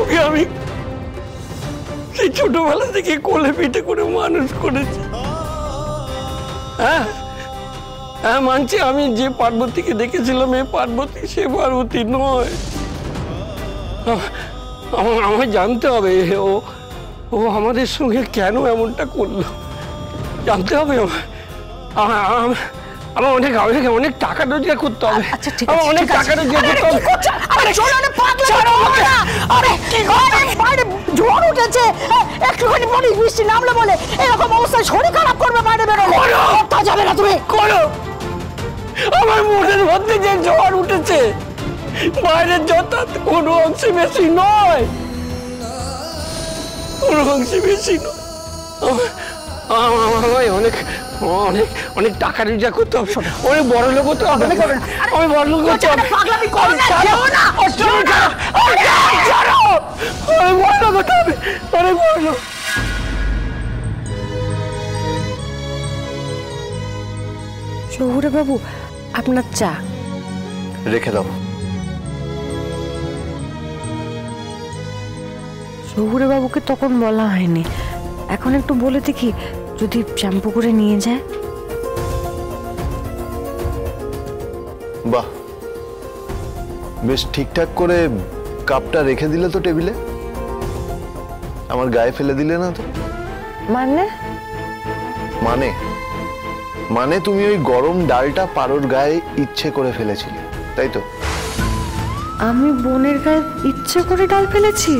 ওকে আমি সেই ছোটবেলা থেকে কোলে পিঠে করে মানুষ করেছি। হ্যাঁ হ্যাঁ মানছি, আমি যে পার্বতীকে দেখেছিলাম এই পার্বতী সে পার্বতী নয়। আমার জানতে হবে ও ও আমাদের সঙ্গে কেন এমনটা করলো, জানতে হবে আমার অনেক অনেক টাকা রোজগার করতে হবে। আচ্ছা ঠিক আছে, অনেক টাকা রোজগার করতে হবে। আরে চলো না পাগলা, আরে কি করে বাইরে ঝড় উঠেছে, একটুখানি পানি বৃষ্টি নামলে বলে এরকম অবস্থায় শরীর খারাপ করবে বাইরে বেরোলে। তা যাবে না তুমি করো। আমার মনের মধ্যে যে ঝড় উঠেছে বাইরের যথার্থ কোনো অংশে বেশি নয়, কোনো অংশে বেশি নয়। আমায় অনেক অনেক অনেক টাকা রোজগার করতে হবে, অনেক বড় লোক হতে হবে। আমি বড় লোক হতে হবে। পাগলামি করো না, অনেক বড় লোক হতে হবে, অনেক বড় লোক। শহুরে বাবু আপনার চা রেখে দাও। শহুরে বাবুকে তখন বলা হয়নি, এখন একটু বলে দেখি যদি শ্যাম্পু করে নিয়ে যায়। বাহ, বেশ ঠিকঠাক করে কাপটা রেখে দিলে তো টেবিলে, আমার গায়ে ফেলে দিলে না তো? মানে মানে মানে তুমি ওই গরম ডালটা পারোর গায়ে ইচ্ছে করে ফেলেছিলে, তাই তো? আমি বোনের গায়ে ইচ্ছে করে ডাল ফেলেছি?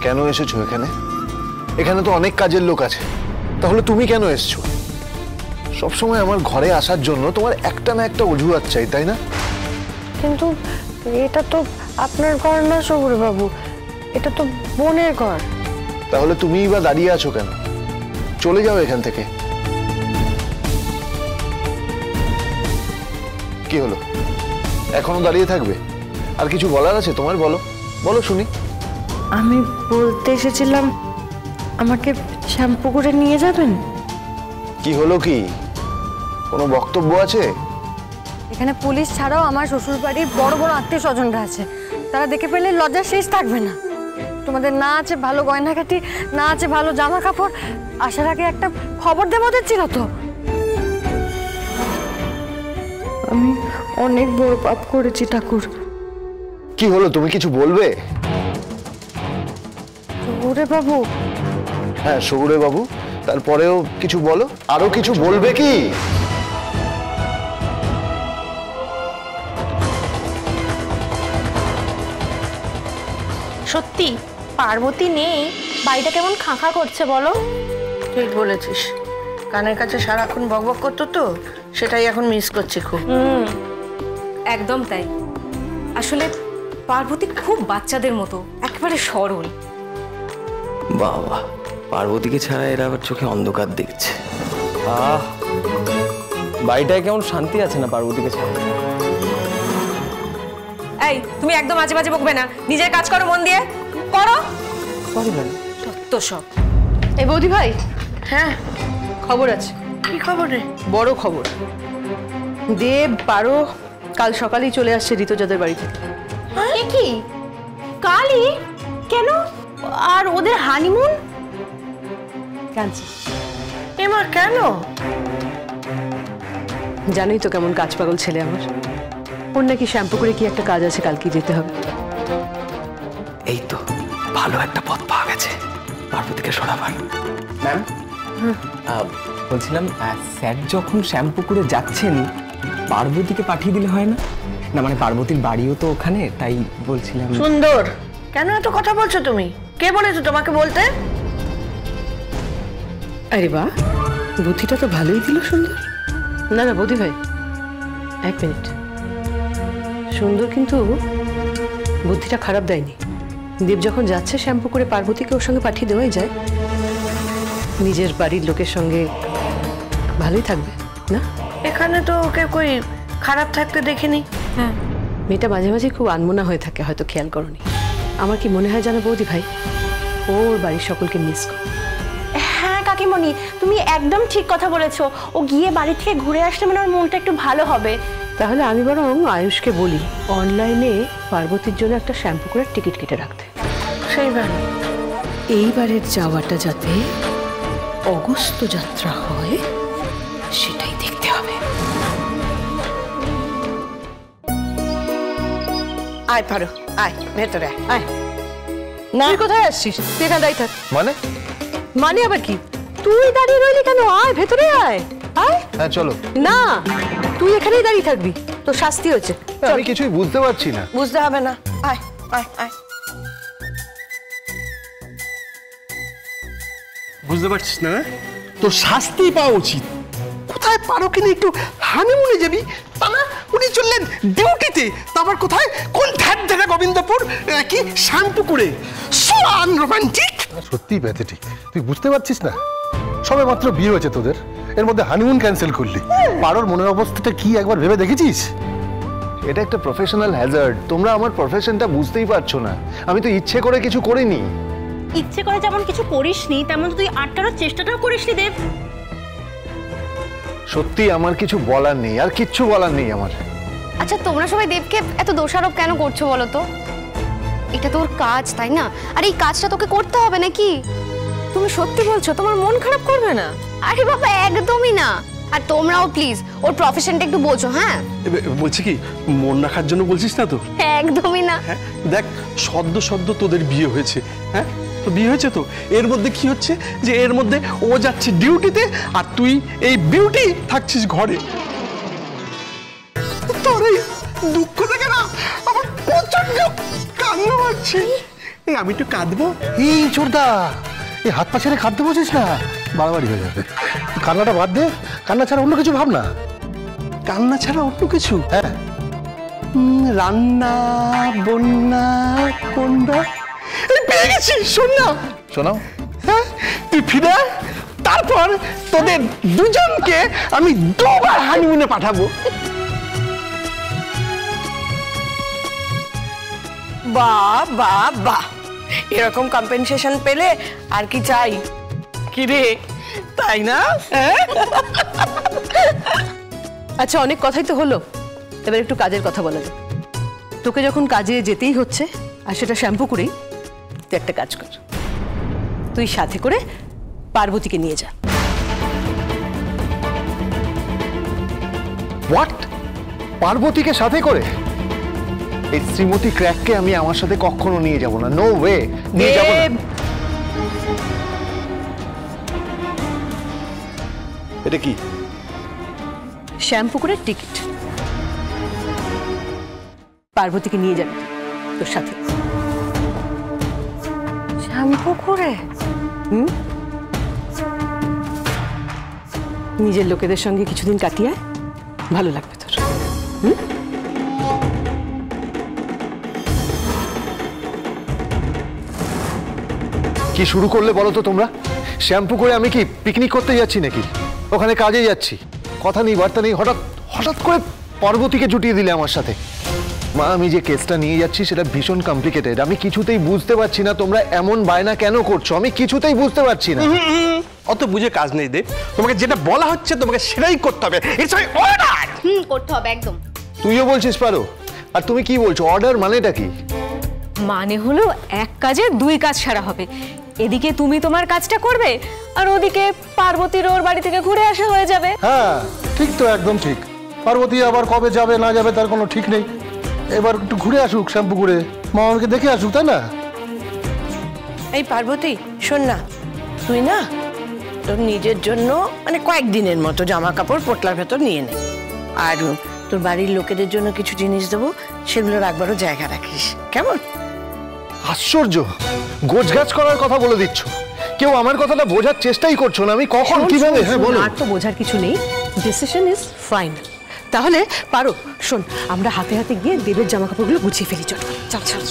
কেন এসেছো এখানে? এখানে তো অনেক কাজের লোক আছে, তাহলে তুমি কেন এসছো? সবসময় আমার ঘরে আসার জন্য তোমার একটা না একটা অজুহাত চাই, তাই না? কিন্তু এটা তো আপনার ঘর না শহুরে বাবু, এটা তো বোনের ঘর। তাহলে তুমিই বা দাঁড়িয়ে আছো কেন? চলে যাও এখান থেকে। কি হলো, এখনো দাঁড়িয়ে থাকবে? আর কিছু বলার আছে তোমার? বলো বলো শুনি। আমি বলতে এসেছিলাম আমাকে শ্যাম্পু করে নিয়ে যাবেন। কি হলো, কি কোনো বক্তব্য আছে? এখানে পুলিশ ছাড়াও আমার শ্বশুর বাড়ির বড় বড় আত্মীয় স্বজনরা আছে, তারা দেখে পেলে লজ্জার শেষ থাকবে না। তোমাদের না আছে ভালো গয়নাঘাটি, না আছে ভালো জামা কাপড়, আসার আগে একটা খবর দেবো ছিল তো। আমি অনেক বড় পাপ করেছি ঠাকুর। কি হলো, তুমি কিছু বলবে? ওরে বাবু। হ্যাঁ শহুরে বাবু, তারপরেও কিছু বলো, আরো কিছু বলবে কি? সত্যি পার্বতী নেই, বাড়িটা কেমন খাঁখা করছে বলো। ঠিক বলেছিস, কানের কাছে সারাক্ষণ বকবক করতো তো, সেটাই এখন মিস করছি খুব। একদম তাই, আসলে পার্বতী খুব বাচ্চাদের মতো, একেবারে সরল। বাবা, পার্বতীকে ছাড়া এরা আবার চোখে অন্ধকার দেখছে। বাড়িটায় কেমন শান্তি আছে না পার্বতীকে ছাড়া। এই তুমি একদম আজে বাজে বকবে না, নিজের কাজ করো, মন দিয়ে করো। সত্য সব। এই বৌদি ভাই, হ্যাঁ খবর আছে। কি খবর রে? বড় খবর। দেব পারো কাল সকালেই চলে আসছে ঋতুজাদের বাড়ি থেকে। কি কালই? কেন? আর ওদের হানিমুন? কাঁদছি। এমা কেন? জানোই তো কেমন কাজ পাগল ছেলে আমার, ওর নাকি শ্যাম্পু করে কি একটা কাজ আছে, কালকে যেতে হবে। এই তো ভালো একটা পথ পাওয়া গেছে পার্বতীকে সরাবার। ম্যাম বলছিলাম, স্যার যখন শ্যাম্পু করে যাচ্ছেন পার্বতীকে পাঠিয়ে দিলে হয় না? না মানে পার্বতীর বাড়িও তো ওখানে, তাই বলছিলাম। সুন্দর, কেন এত কথা বলছো তুমি? কে বলেছো তোমাকে বলতে? আরে বাহ, বুদ্ধিটা তো ভালোই দিল সুন্দর। না না বৌদি ভাই, এক মিনিট, সুন্দর কিন্তু বুদ্ধিটা খারাপ দেয়নি। দেব যখন যাচ্ছে শ্যাম্পু করে পার্বতীকে ওর সঙ্গে পাঠিয়ে দেওয়াই যায়, নিজের বাড়ির লোকের সঙ্গে ভালোই থাকবে না? এখানে তো ওকে কই খারাপ থাকতে দেখিনি। হ্যাঁ, মেয়েটা মাঝে মাঝে খুব আনমনা হয়ে থাকে, হয়তো খেয়াল করনি। আমার কি মনে হয় জানো বৌদি ভাই, ওর বাড়ির সকলকে মিস করে। হ্যাঁ কাকিমণি, তুমি একদম ঠিক কথা বলেছো। ও গিয়ে বাড়ি থেকে ঘুরে আসলে মানে ওর মনটা একটু ভালো হবে। তাহলে আমি বরং আয়ুষকে বলি অনলাইনে পার্বতীর জন্য একটা শ্যাম্পু করে টিকিট কেটে রাখতে। সেইবার এইবারের যাওয়াটা যাতে অগস্ত্য যাত্রা হয় সেটাই দেখতে হবে। আয় পারো, আয় ভেতরে আয়। না তুই কোথায় আসছিস? তুই এখানে দাঁড়িয়ে থাক। মানে আবার কি? তুই দাঁড়িয়ে রইলি কেন? আয় ভেতরে আয়। আয়। হ্যাঁ চলো। না তুই এখানেই দাঁড়িয়ে থাকবি, তোর শাস্তি হচ্ছে। আমি কিছুই বুঝতে পারছি না। বুঝতে হবে না, আয় আয় আয়। বুঝতে পারছিস না? তোর শাস্তি পাওয়া উচিত। কোথায় পারো কিনা একটু হানিমুনে যাবি, তা না উনি চললেন ডিউটিতে। তারপর কোথায় কোন ধ্যান জায়গা গোবিন্দপুর কি শ্যাম্পু করে সো আনরোমান্টিক। সত্যিই প্যাথেটিক। তুই বুঝতে পারছিস না? সবে মাত্র বিয়ে হয়েছে তোদের, এর মধ্যে হানিমুন ক্যান্সেল করলি। পারোর মনের অবস্থাটা কি একবার ভেবে দেখেছিস? এটা একটা প্রফেশনাল হ্যাজার্ড। তোমরা আমার প্রফেশনটা বুঝতেই পারছো না। আমি তো ইচ্ছে করে কিছু করিনি। ইচ্ছে করে যেমন কিছু করিসনি, তেমন তুই আটকানোর চেষ্টাটাও করিসনি দেব। সত্যি আমার কিছু বলার নেই, আর কিচ্ছু বলার নেই আমার। আচ্ছা তোমরা সবাই দেবকে এত দোষারোপ কেন করছো বলো তো? এটা তোর কাজ, তাই না? আর এই কাজটা তোকে করতে হবে নাকি? তুমি সত্যি বলছো? তোমার মন খারাপ করবে না? আরে বাবা একদমই না। আর তোমরাও প্লিজ ওর প্রফেশনটা একটু বোঝো। হ্যাঁ বলছি কি, মন রাখার জন্য বলছিস না তো? একদমই না। হ্যাঁ দেখ, সদ্য সদ্য তোদের বিয়ে হয়েছে। হ্যাঁ তো বিয়ে হয়েছে তো, এর মধ্যে কি হচ্ছে যে এর মধ্যে ও যাচ্ছে ডিউটিতে আর তুই এই বিউটি থাকছিস ঘরে। তোর এই দুঃখ দেখে না আমার প্রচন্ড কান্না পাচ্ছে। আমি একটু কাঁদবো। এই চোরদা, এই হাত পা ছেড়ে খাদ্য বসিস না, বাড়াবাড়ি হয়ে যাবে। কান্নাটা বাদ দে, কান্না ছাড়া অন্য কিছু ভাব না। কান্না ছাড়া অন্য কিছু? হ্যাঁ। রান্না, বন্যা, কোনটা পেয়ে গেছি। শোন না, শোনাও। হ্যাঁ তুই ফিরে আয়, তারপর তোদের দুজনকে আমি দুবার হানিমুনে পাঠাবো। বাহ বাহ বাহ, এরকম কম্পেনসেশন পেলে আর কি চাই? কি রে, তাই না? আচ্ছা অনেক কথাই তো হলো, এবার একটু কাজের কথা বলা যাক। তোকে যখন কাজে যেতেই হচ্ছে আর সেটা শ্যাম্পু করেই, তুই একটা কাজ কর, তুই সাথে করে পার্বতীকে নিয়ে যা। হোয়াট? পার্বতীকে সাথে করে? এই শ্রীমতী ক্র্যাককে আমি আমার সাথে কখনো নিয়ে যাব না। নো ওয়ে, নিয়ে যাব না। এটা কি? শ্যাম্পু করে টিকিট। পার্বতীকে নিয়ে যাবি তোর সাথে। শ্যাম্পু করে? নিজের লোকেদের সঙ্গে কিছুদিন কাটিয়ে ভালো লাগবে তোর। কি শুরু করলে বলো তো তোমরা? শ্যাম্পু করে আমি কি পিকনিক করতে যাচ্ছি নাকি? ওখানে কাজে যাচ্ছি, কথা নেই বার্তা নেই, হঠাৎ হঠাৎ করে পার্বতীকে জুটিয়ে দিলে আমার সাথে। মা, আমি যে কেসটা নিয়ে যাচ্ছি সেটা ভীষণ কমপ্লিকেটেড। আমি কিছুতেই বুঝতে পারছি না তোমরা এমন বায়না কেন করছো। আমি কিছুতেই বুঝতে পারছি না। অত বুঝে কাজ নেই দেব, তোমাকে যেটা বলা হচ্ছে তোমাকে সেটাই করতে হবে। It's my order. করতে হবে একদম। তুইও বলছিস পারো, আর তুমি কি বলছো? অর্ডার মানেটা কি? মানে হলো এক কাজে দুই কাজ সারা হবে। এদিকে তুমি তোমার কাজটা করবে আর ওদিকে পার্বতীর ওর বাড়ি থেকে ঘুরে আসা হয়ে যাবে। হ্যাঁ ঠিক তো, একদম ঠিক। পার্বতী আবার কবে যাবে না যাবে তার কোনো ঠিক নেই। এবার একটু ঘুরে আসুক শ্যাম্পু করে, মামাকে দেখে আসুক, তাই না? এই পার্বতী শোন না, তুই না তোর নিজের জন্য মানে কয়েকদিনের মতো জামা কাপড় পোটলার ভেতর নিয়ে নে, আর তোর বাড়ির লোকেদের জন্য কিছু জিনিস দেবো, সেগুলো রাখবারও জায়গা রাখিস, কেমন? আশ্চর্য, গোছগাছ করার কথা বলে দিচ্ছ, কেউ আমার কথাটা বোঝার চেষ্টাই করছো না। আমি কখন কিভাবে? হ্যাঁ বলো। আর তো বোঝার কিছু নেই, ডিসিশন ইজ ফাইনাল। তাহলে পারো শোন, আমরা হাতে হাতে গিয়ে দেবের জামা কাপড়গুলো গুছিয়ে ফেলি। চল চল চল।